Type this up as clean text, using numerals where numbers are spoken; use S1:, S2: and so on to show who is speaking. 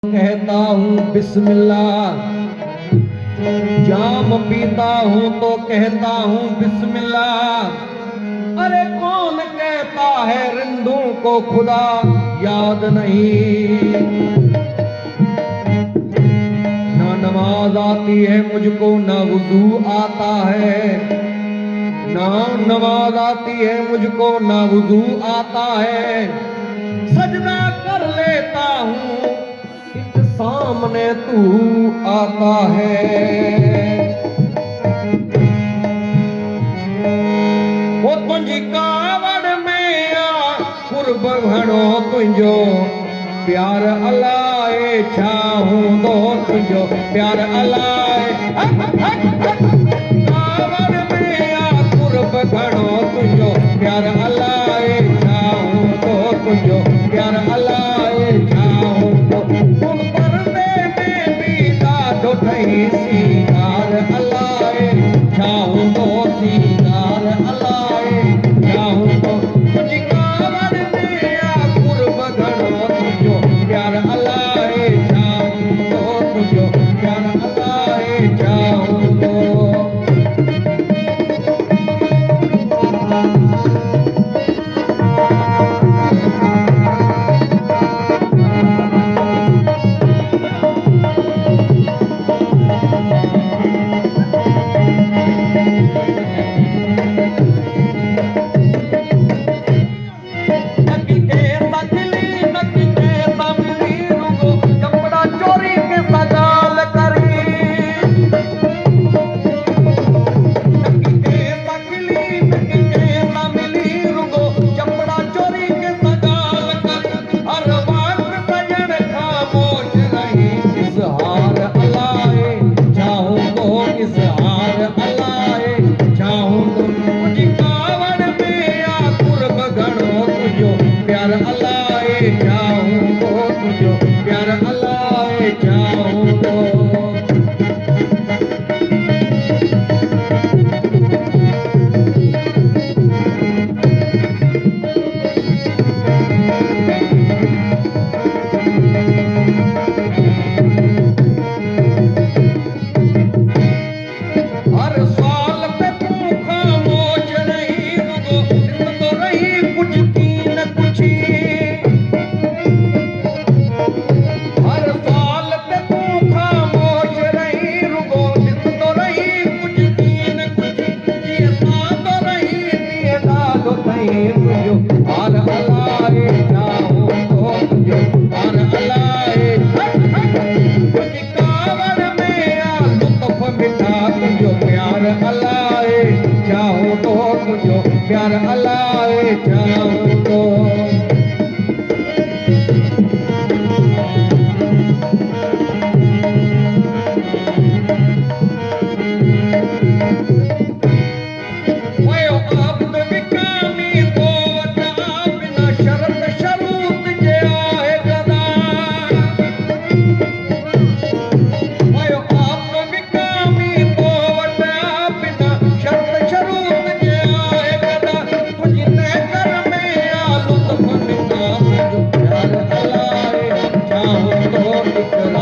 S1: कहता हूँ बिस्मिल्लाह, जाम पीता हूँ तो कहता हूँ बिस्मिल्लाह। अरे कौन कहता है रिंदों को खुदा याद नहीं। ना नमाज आती है मुझको, ना वुजू आता है। ना नमाज आती है मुझको, ना वुजू आता है। सजदा कर लेता हूँ सामने तू आता है। वो तुझी कावड़ में आ कुर्ब घणो तुझो प्यार अलाए छाऊं दो तुझो प्यार अलाए। कावड़ में आ कुर्ब घणो तुझो प्यार अलाए छाऊं दो तुझो प्यार अलाए छाऊं दो। ठही सीगार अलाए छाऊं दो सीगार अलाए छाऊं दो। तुझी कावड़ में आ कुर्ब घणो तुझो प्यार अलाए छाऊं दो तुझो प्यार अलाए छाऊं दो। प्यार अलाए छाऊं दो तुझो प्यार अलाए छाऊं दो। हर साल पे तू खामोश रही रुगो तो रही कुछ की न कुछ। हर साल पे तू खामोश रही रुगो तो रही कुछ की न कुछ। ये तो रही ये दादो थई तुझो हार अलाए छाऊं दो तुझो हार अलाए। तुझी कावड़ में आ लुत्फ मिठा तुझो प्यार अलाए छाऊं दो तुझो प्यार अलाए छाऊं दो। प्यार अलाए छाऊं दो इकरार